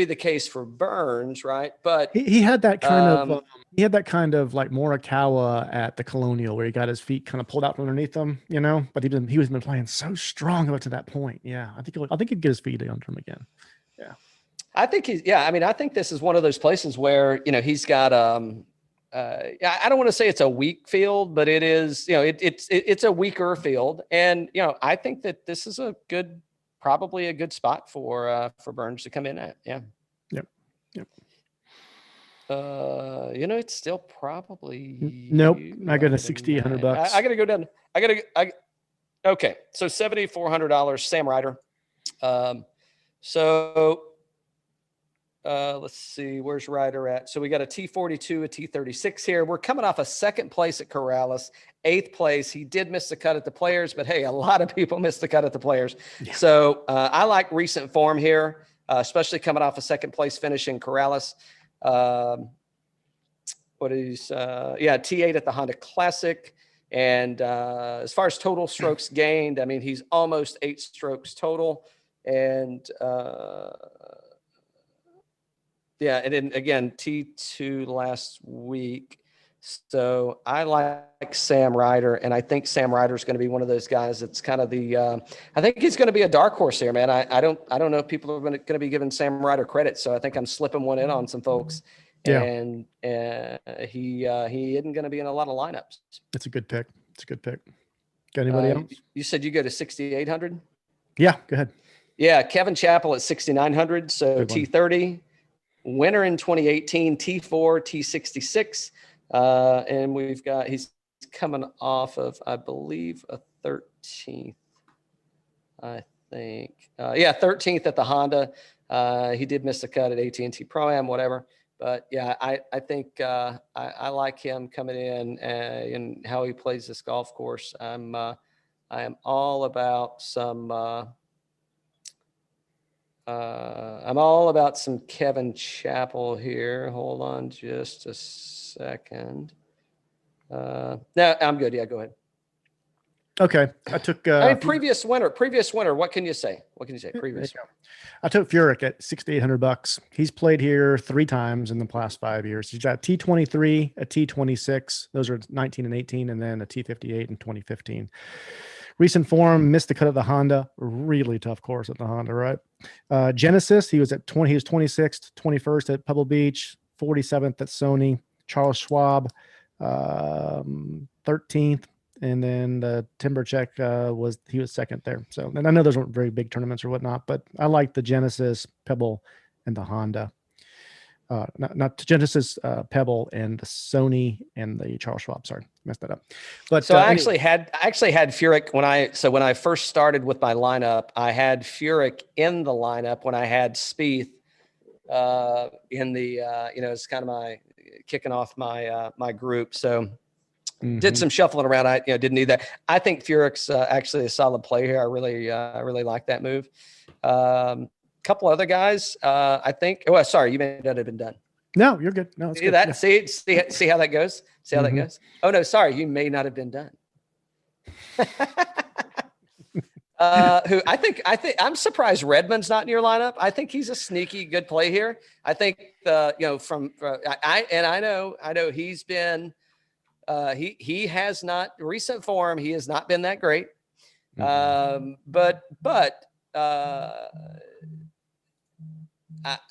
the case for Burns, right? But he had that kind of like Morikawa at the Colonial, where he got his feet kind of pulled out from underneath him, But he was been playing so strong up to that point. Yeah, I think he'd get his feet under him again. Yeah, I think I think this is one of those places where he's got I don't want to say it's a weak field, but it is, it's a weaker field. And, I think that this is probably a good spot for Burns to come in at. Yeah. Yep. It's still probably. Nope. I got a $6,800. I got to go down. Okay. So $7,400, Sam Ryder. So let's see, where's Ryder at? So we got a T42, a T36 here. We're coming off a second place at Corrales, 8th place. He did miss the cut at the Players, but hey, a lot of people missed the cut at the Players. Yeah. So I like recent form here, especially coming off a second place finish in Corrales. T8 at the Honda Classic. And as far as total strokes gained, I mean, he's almost 8 strokes total. And and then again, T2 last week. So I like Sam Ryder, and I think Sam Ryder is going to be one of those guys that's kind of the. I think he's going to be a dark horse here, man. I don't know if people are going to be giving Sam Ryder credit, so I think I'm slipping one in on some folks. Yeah. And he isn't going to be in a lot of lineups. It's a good pick. Got anybody else? You said you go to 6,800. Yeah, go ahead. Yeah, Kevin Chappell at 6,900. So T30. Winner in 2018, T4, T66. And he's coming off of, I believe, a 13th, I think. 13th at the Honda. He did miss the cut at AT&T Pro-Am, whatever. But yeah, I think I like him coming in and how he plays this golf course. I am all about some. I'm all about some Kevin Chappell here. Hold on just a second. No, I'm good. Yeah, go ahead. Okay. I took previous winner. What can you say? Previous. I took Furyk at $6,800. He's played here 3 times in the past 5 years. He's got T23, a T26. Those are 19 and 18, and then a T58 in 2015. Recent form, missed the cut at the Honda. Really tough course at the Honda, right? Genesis, he was 26th, 21st at Pebble Beach, 47th at Sony. Charles Schwab, 13th. And then the Timbercheck was second there. So, and I know those weren't very big tournaments or whatnot, but I like the Genesis, Pebble, and the Honda. Not Genesis, Pebble, and the Sony and the Charles Schwab. Sorry, messed that up. But so I actually had Furyk when I first started with my lineup. I had Furyk in the lineup when I had Spieth in the it's kind of my kicking off my group. So did some shuffling around. I didn't need that. I think Furyk's actually a solid play here. I really like that move. Couple other guys, I think. Oh, sorry, you may not have been done. No, you're good. No, it's see good. that. Yeah. See how that goes. See how that goes. Oh no, sorry, you may not have been done. Who I think I'm surprised Redmond's not in your lineup. I think he's a sneaky good play here. I think I know he's been he has not recent form. He has not been that great. But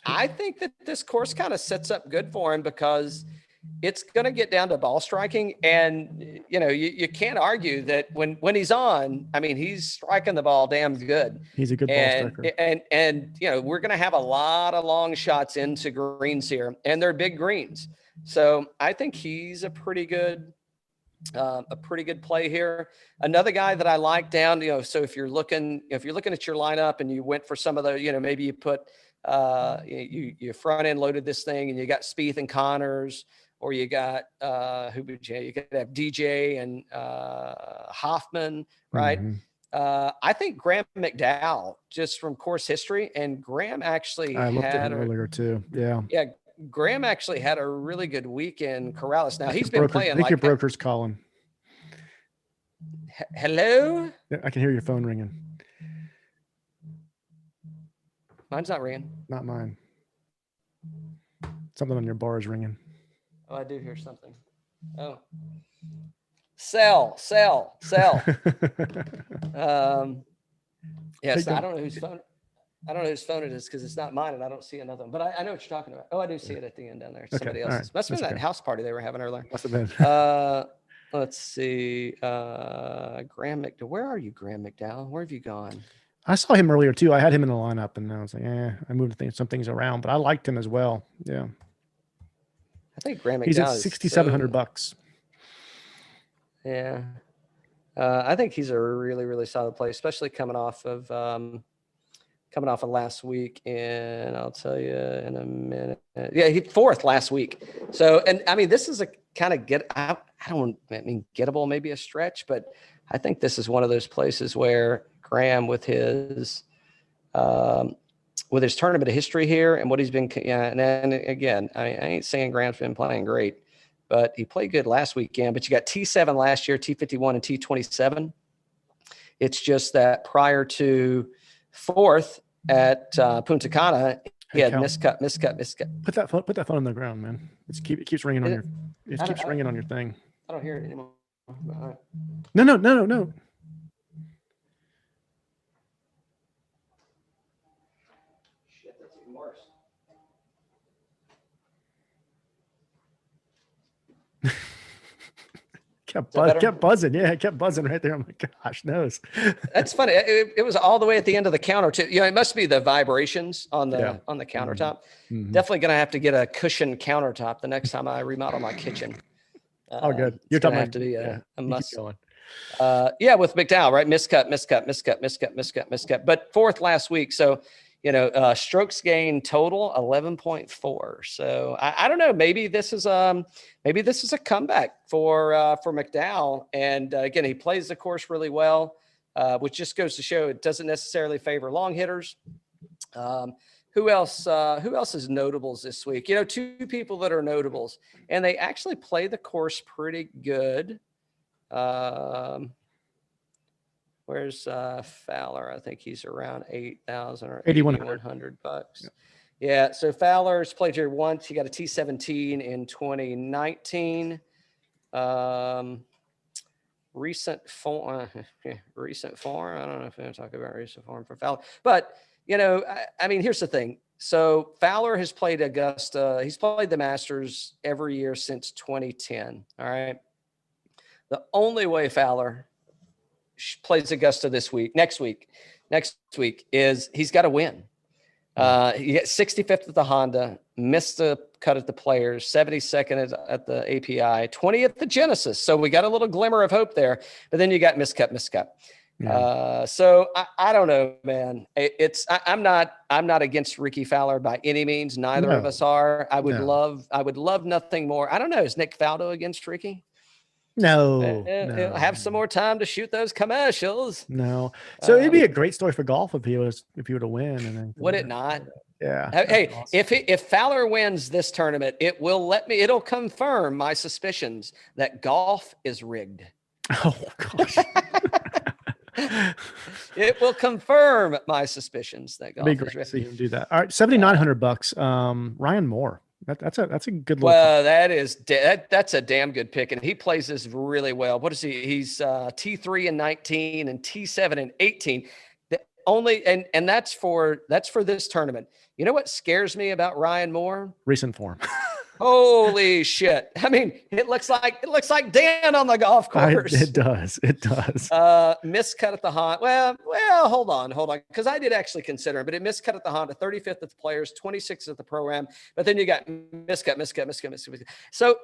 I think that this course kind of sets up good for him because it's going to get down to ball striking. And, you can't argue that when he's on, I mean, he's striking the ball damn good. He's a good ball striker. And we're going to have a lot of long shots into greens here, and they're big greens. So I think he's a pretty good play here. Another guy that I like down, so if you're looking at your lineup and you went for some of the, maybe you put, you front end loaded this thing and you got Spieth and Connors, or you got you could have DJ and Hoffman, right? I think Graham McDowell, just from course history, and Graham actually I looked at him earlier too. Yeah. Graham actually had a really good week in Corrales. Now he's been playing. I think your broker's calling. Hello? Yeah, I can hear your phone ringing. Mine's not ringing. Not mine. Something on your bar is ringing. Oh, I do hear something. Oh. Sell. Yes, I don't know whose phone. I don't know whose phone it is because it's not mine and I don't see another one. But I know what you're talking about. Oh, I do see it at the end down there. It's somebody else's. Right. Must have been that house party they were having earlier. Must have been. Let's see. Graham McDowell. Where are you, Graham McDowell? Where have you gone? I saw him earlier too. I had him in the lineup and I was like, I moved some things around, but I liked him as well. Yeah. I think Graham McDowell. He's at $6,700. Yeah. I think he's a really, really solid play, especially coming off of coming off of last week, and I'll tell you in a minute. Yeah, he fourth last week. So, and I mean, this is a kind of gettable, maybe a stretch, but I think this is one of those places where Graham with his tournament history here and what he's been, and then again, I ain't saying Graham's been playing great, but he played good last weekend. But you got T7 last year, T51 and T27. It's just that prior to fourth at Punta Cana, he had miscut. Put that phone on the ground, man. It keeps ringing on your thing. I don't hear it anymore. Right. No. Shit, that's even worse. Kept buzzing. Yeah, it kept buzzing right there. I'm like, gosh, knows. That's funny. It was all the way at the end of the counter too. It must be the vibrations on the countertop. Mm-hmm. Definitely going to have to get a cushioned countertop the next time I remodel my kitchen. Oh, good. You're talking about to be a must. Going. With McDowell, right? Miscut. But fourth last week. So, strokes gained total 11.4. So I don't know. Maybe this is a comeback for McDowell. And again, he plays the course really well, which just goes to show it doesn't necessarily favor long hitters. Who else is notables this week? Two people that are notables, and they actually play the course pretty good. Where's Fowler? I think he's around 8,000 or 8,100 bucks. Yeah. So Fowler's played here once. He got a T17 in 2019. Recent form. I don't know if I'm going to talk about recent form for Fowler, but I mean, here's the thing. So Fowler has played Augusta. He's played the Masters every year since 2010. All right. The only way Fowler plays Augusta next week is he's got to win. He gets 65th at the Honda, missed the cut at the Players, 72nd at the API, 20th at the Genesis. So we got a little glimmer of hope there, but then you got miscut. Yeah. So I don't know, man. I'm not against Rickie Fowler by any means. Neither of us are. I would love nothing more. I don't know. Is Nick Faldo against Rickie? No. Have some more time to shoot those commercials. No. So it'd be a great story for golf if he were to win. And then would it not? Yeah. Hey, awesome. If Fowler wins this tournament, it'll confirm my suspicions that golf is rigged. Oh gosh. It will confirm my suspicions that golf is rigged. To see him do that. All right, $7,900. Ryan Moore. That's a good. Well, that's a damn good pick, and he plays this really well. What is he? He's T3 in 19 and T7 in 18. And that's for this tournament. You know what scares me about Ryan Moore? Recent form. Holy shit. I mean, it looks like Dan on the golf course. It does. Miscut at the Honda. Well, hold on. Because I did actually consider it, but it miscut at the Honda, 35th at the Players, 26th at the Pro-Am. But then you got miscut. So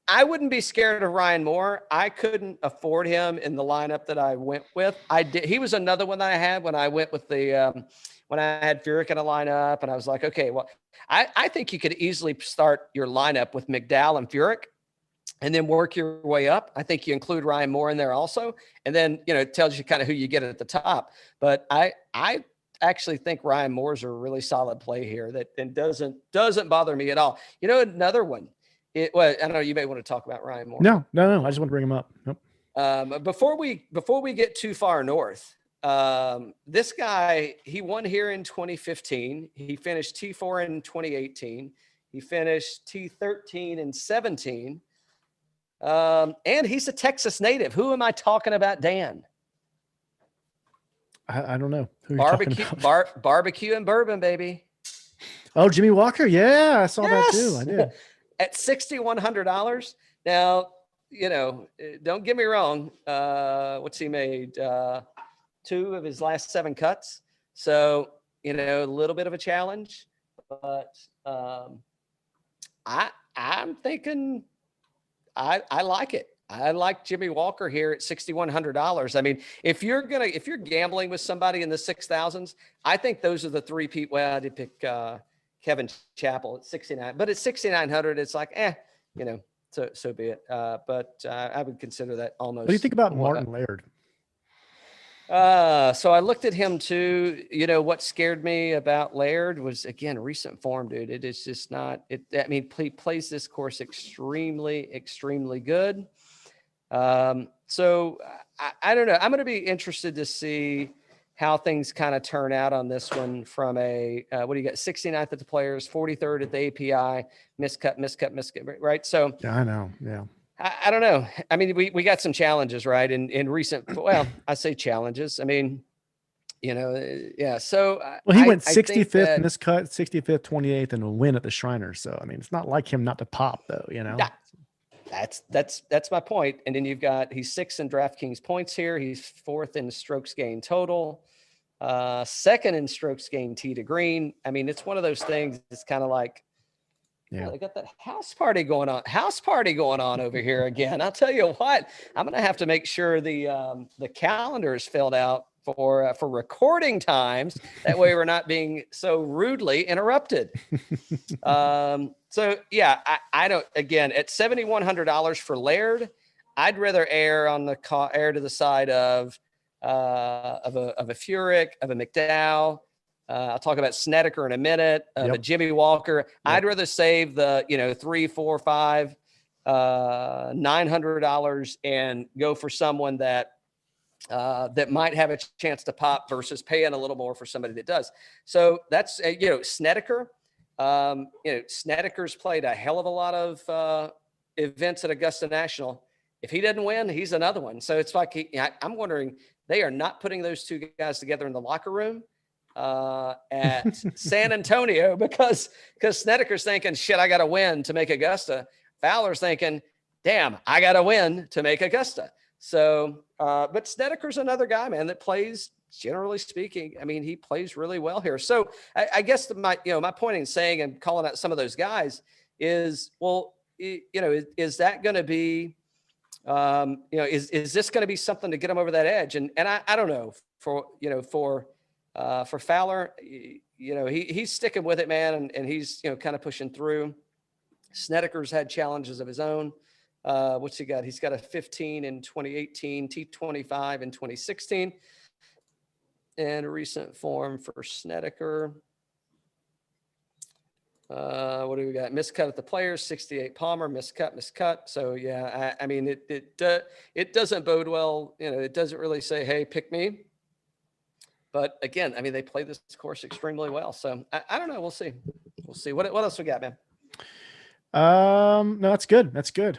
I wouldn't be scared of Ryan Moore. I couldn't afford him in the lineup that I went with. He was another one that I had when I went with when I had Furyk in a lineup, and I was like, okay, well, I think you could easily start your lineup with McDowell and Furyk and then work your way up. I think you include Ryan Moore in there also. And then, it tells you kind of who you get at the top. But I actually think Ryan Moore's a really solid play here and doesn't bother me at all. Another one. I don't know. You may want to talk about Ryan Moore. No. I just want to bring him up. Nope. Before we get too far north, this guy, he won here in 2015. He finished T4 in 2018. He finished T13 in 17. And he's a Texas native. Who am I talking about, Dan? I don't know. Who Barbecue and bourbon, baby. Oh, Jimmy Walker. Yeah, I saw that too. I did. At $6,100. Now, don't get me wrong. What's he made? 2 of his last 7 cuts. So, a little bit of a challenge, but I'm thinking I like it. I like Jimmy Walker here at $6,100. I mean, if you're gambling with somebody in the 6,000s, I think those are the three people. Well, I did pick Kevin Chappell at 69, but at 6,900, it's like, so be it. But I would consider that almost. What do you think about Martin Laird? So I looked at him too. What scared me about Laird was, again, recent form, dude. It is just not it. I mean, he plays this course extremely, extremely good. So I don't know. I'm going to be interested to see how things kind of turn out on this one from a, what do you got? 69th at the Players, 43rd at the API, miscut, right? So yeah, I know. Yeah. I don't know. I mean, we got some challenges, right? In recent, well, I say challenges. I mean, yeah. So he went 65th miscut, 65th, 28th, and a win at the Shriners. So I mean, it's not like him not to pop, though. That's my point. And then he's 6th in DraftKings points here. He's 4th in strokes gained total, 2nd in strokes gained tee to green. I mean, it's one of those things. It's kind of like, yeah, they got that house party going on over here again. I'll tell you what, I'm going to have to make sure the calendar is filled out for recording times. That way we're not being so rudely interrupted. So yeah, I don't, again, at $7,100 for Laird, I'd rather err to the side of a Furyk, of a McDowell. I'll talk about Snedeker in a minute, but Jimmy Walker. Yep. I'd rather save the, $300, $400, $500, $900 and go for someone that might have a chance to pop versus paying a little more for somebody that does. So that's, Snedeker. Snedeker's played a hell of a lot of events at Augusta National. If he doesn't win, he's another one. So it's like, I'm wondering, they are not putting those two guys together in the locker room at San Antonio because Snedeker's thinking, shit, I got to win to make Augusta. Fowler's thinking, damn, I got to win to make Augusta. So, but Snedeker's another guy, man, that plays, generally speaking, I mean, he plays really well here. So I guess my point in saying and calling out some of those guys is, well, is that going to be, is this going to be something to get him over that edge? And I don't know for Fowler, he's sticking with it, man. And he's, kind of pushing through. Snedeker's had challenges of his own. What's he got? He's got a 15 in 2018, T25 in 2016. And a recent form for Snedeker. What do we got? Miscut at the Players, 68 Palmer, miscut. So yeah, I mean, it doesn't bode well. It doesn't really say, hey, pick me. But again, I mean, they play this course extremely well. So I don't know. We'll see. What else we got, man? No, that's good. That's good.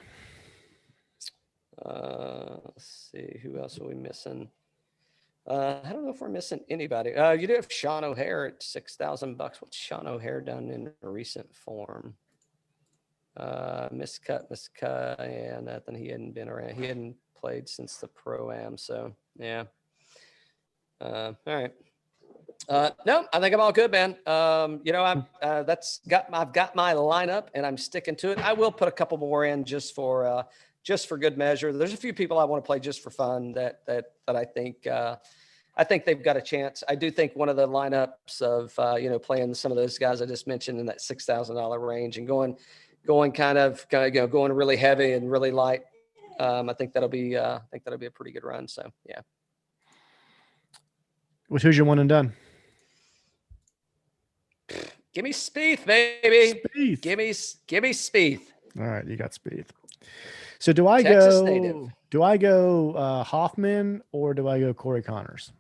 Let's see. Who else are we missing? I don't know if we're missing anybody. You do have Sean O'Hare at $6,000. What's Sean O'Hare done in recent form? Miscut. Yeah, nothing. He hadn't been around. He hadn't played since the Pro-Am. So yeah. All right. No, I think I'm all good, man. I've got my lineup and I'm sticking to it. I will put a couple more in just for good measure. There's a few people I want to play just for fun that I think they've got a chance. I do think one of the lineups of playing some of those guys I just mentioned in that $6,000 range and going really heavy and really light. I think that'll be a pretty good run. So yeah. Who's your one and done? Give me Spieth, baby. Spieth. Give me Spieth. All right, you got Spieth. So do I go Hoffman or do I go Corey Connors?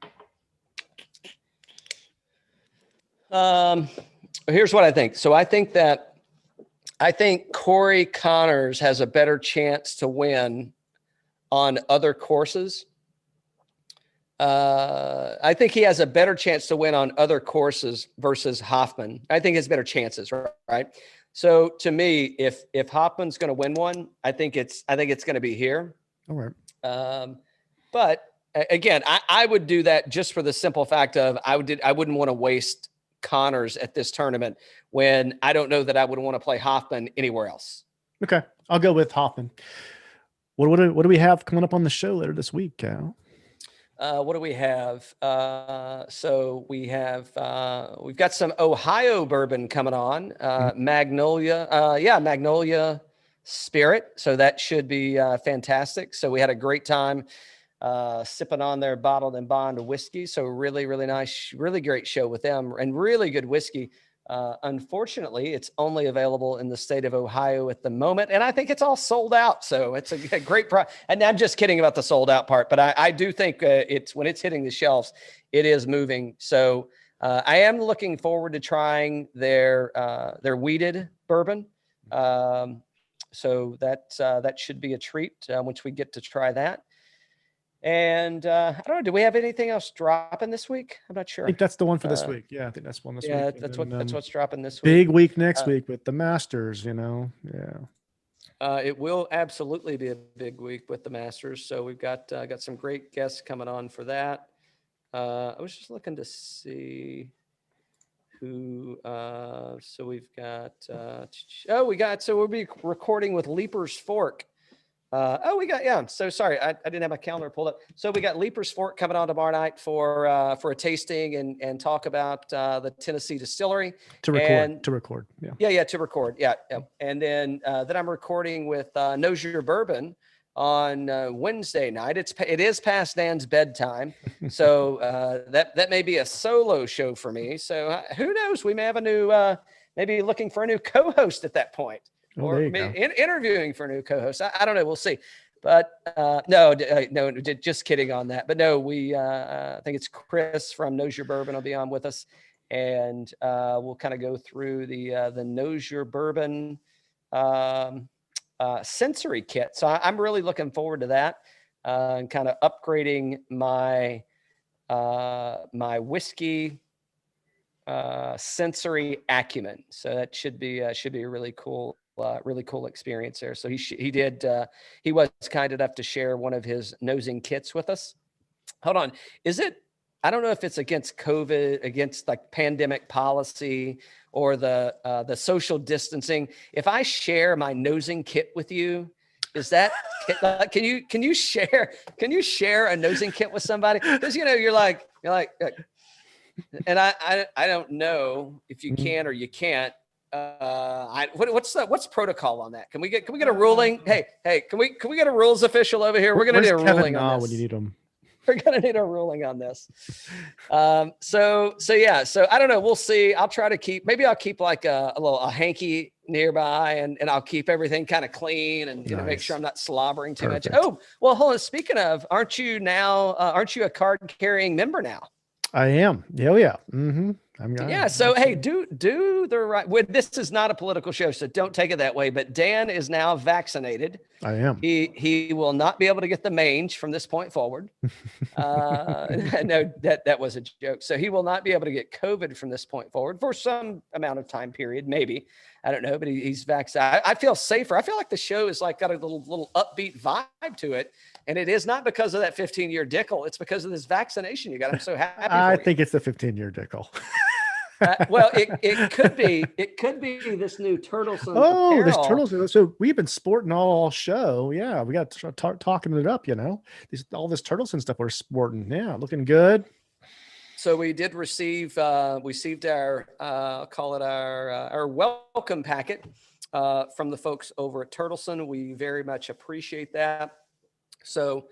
Here's what I think. So I think Corey Connors has a better chance to win on other courses. I think he has a better chance to win on other courses versus Hoffman. I think he has better chances, right? So to me, if Hoffman's going to win one, I think it's going to be here. All right. But again, I would do that just for the simple fact of I wouldn't want to waste Connors at this tournament when I don't know that I would want to play Hoffman anywhere else. Okay. I'll go with Hoffman. What do we have coming up on the show later this week, Cal? What do we have? So we've got some Ohio bourbon coming on, Magnolia. Magnolia Spirit. So that should be fantastic. So we had a great time sipping on their bottled and bond whiskey. So really, really nice, really great show with them, and really good whiskey. Unfortunately, it's only available in the state of Ohio at the moment, and I think it's all sold out. So it's a great price. And I'm just kidding about the sold out part, but I do think it's when it's hitting the shelves, it is moving. So I am looking forward to trying their wheated bourbon. So that should be a treat once we get to try that. And I don't know. Do we have anything else dropping this week? I'm not sure. I think that's the one for this week. Yeah, I think that's one this week. Yeah, that's what's dropping this week. Big week next week with the Masters. Yeah. It will absolutely be a big week with the Masters. So we've got some great guests coming on for that. I was just looking to see who. So we've got. So we'll be recording with Leaper's Fork. So sorry, I didn't have my calendar pulled up. So we got Leaper's Fork coming on tomorrow night for a tasting and talk about the Tennessee distillery. To record. Yeah. And then I'm recording with Knows Your Bourbon on Wednesday night. It is past Dan's bedtime, so that may be a solo show for me. So who knows? We may have a new maybe looking for a new co-host at that point. Or interviewing for a new co-host. I don't know. We'll see. But no, just kidding on that. But no, I think it's Chris from Knows Your Bourbon will be on with us, and we'll kind of go through the Knows Your Bourbon sensory kit. So I'm really looking forward to that and kind of upgrading my my whiskey sensory acumen. So that should be a really cool experience there. So he was kind enough to share one of his nosing kits with us. Hold on. I don't know if it's against COVID, against like pandemic policy or the social distancing. If I share my nosing kit with you, is that, can you share a nosing kit with somebody? Because, you're like, and I don't know if you can or you can't. What's protocol on that? Can we get a ruling? Hey, can we get a rules official over here? We're going to need a ruling on this. When you need them. We're going to need a ruling on this. So I don't know. We'll see. I'll try to keep like a hanky nearby and I'll keep everything kind of clean and make sure I'm not slobbering too much. Oh, well, hold on. Speaking of, aren't you a card carrying member now? I am. Yeah. Mm-hmm. So hey, do the right. This is not a political show, so don't take it that way. But Dan is now vaccinated. I am. He will not be able to get the mange from this point forward. No, that was a joke. So he will not be able to get COVID from this point forward for some amount of time period, maybe. I don't know, but he's vaccinated. I feel safer. I feel like the show is like got a little upbeat vibe to it. And it is not because of that 15-year dickle. It's because of this vaccination you got. I'm so happy. I think it's the 15-year dickle. Well, it could be. It could be this new Turtleson. Oh, apparel. This Turtleson. So we've been sporting all show. Yeah, we got talking it up. All this Turtleson stuff we're sporting. Yeah, looking good. So we did receive our call it our welcome packet from the folks over at Turtleson. We very much appreciate that. So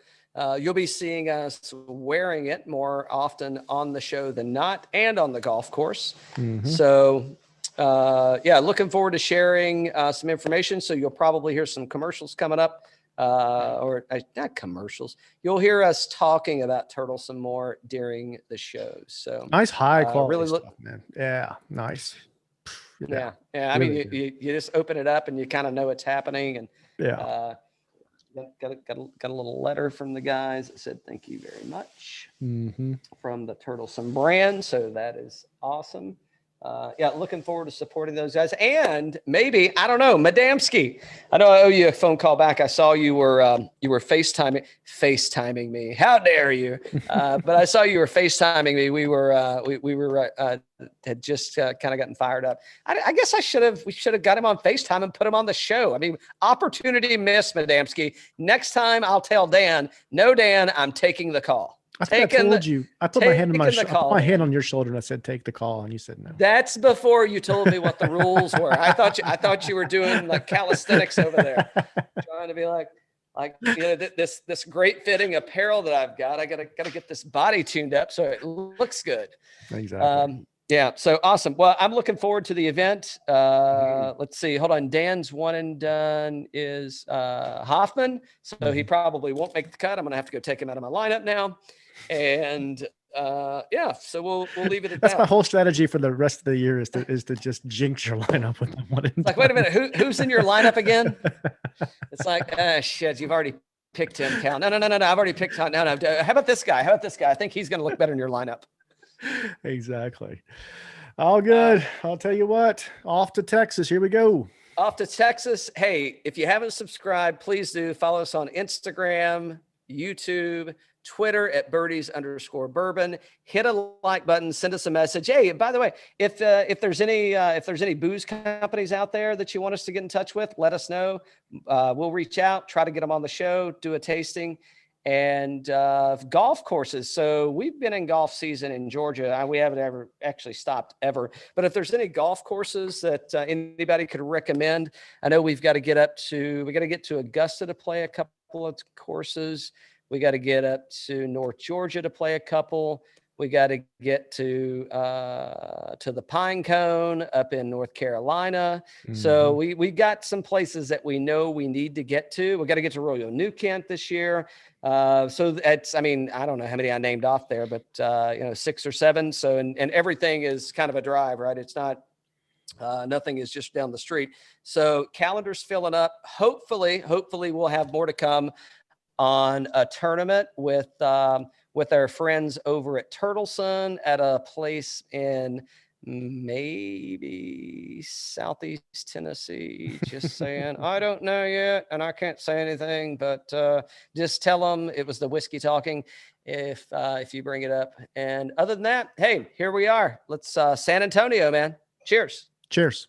you'll be seeing us wearing it more often on the show than not, and on the golf course. Mm-hmm. So looking forward to sharing some information. So you'll probably hear some commercials coming up, or not commercials. You'll hear us talking about Turtleson more during the show. So nice high quality stuff, man. Yeah, nice. Yeah. I mean, you just open it up and you kind of know what's happening, and Got a little letter from the guys that said thank you very much from the Turtleson brand. So that is awesome. yeah, looking forward to supporting those guys. And maybe, I don't know, Madamski. I know I owe you a phone call back. I saw you were FaceTiming me. How dare you? But I saw you were FaceTiming me. We had just kind of gotten fired up. I guess we should have got him on FaceTime and put him on the show. I mean, opportunity missed, Madamski. Next time I'll tell Dan, no, Dan, I'm taking the call. I think I told you. I put my hand on I put my hand on your shoulder and I said, "Take the call," and you said no. That's before you told me what the rules were. I thought you were doing like calisthenics over there, trying to be like this great fitting apparel that I've got. I gotta get this body tuned up so it looks good. Exactly. Yeah. So awesome. Well, I'm looking forward to the event. Let's see. Hold on. Dan's one and done is Hoffman, so he probably won't make the cut. I'm gonna have to go take him out of my lineup now. And yeah, so we'll leave it at that. That's my whole strategy for the rest of the year is to just jinx your lineup with them. Like, wait a minute, who's in your lineup again? It's like, shit, you've already picked him, Cal. No, I've already picked him. No. How about this guy? I think he's going to look better in your lineup. Exactly. All good. I'll tell you what. Off to Texas. Here we go. Off to Texas. Hey, if you haven't subscribed, please do follow us on Instagram, YouTube, Twitter at birdies_bourbon. Hit a like button, send us a message. Hey, by the way, if there's any booze companies out there that you want us to get in touch with, let us know. We'll reach out, try to get them on the show, do a tasting. And golf courses. So we've been in golf season in Georgia. We haven't ever actually stopped ever. But if there's any golf courses that anybody could recommend, I know we got to get to Augusta to play a couple of courses. We got to get up to North Georgia to play a couple. We got to get to the Pine Cone up in North Carolina. Mm-hmm. So we got some places that we know we need to get to. We got to get to Royal New Kent this year. So it's, I don't know how many I named off there, but 6 or 7. So, and everything is kind of a drive, right? It's not, nothing is just down the street. So calendar's filling up. Hopefully we'll have more to come on a tournament with our friends over at Turtleson at a place in maybe Southeast Tennessee. Just saying. I don't know yet, and I can't say anything, but just tell them it was the whiskey talking if you bring it up. And other than that, hey, here we are. Let's San Antonio, man. Cheers. Cheers.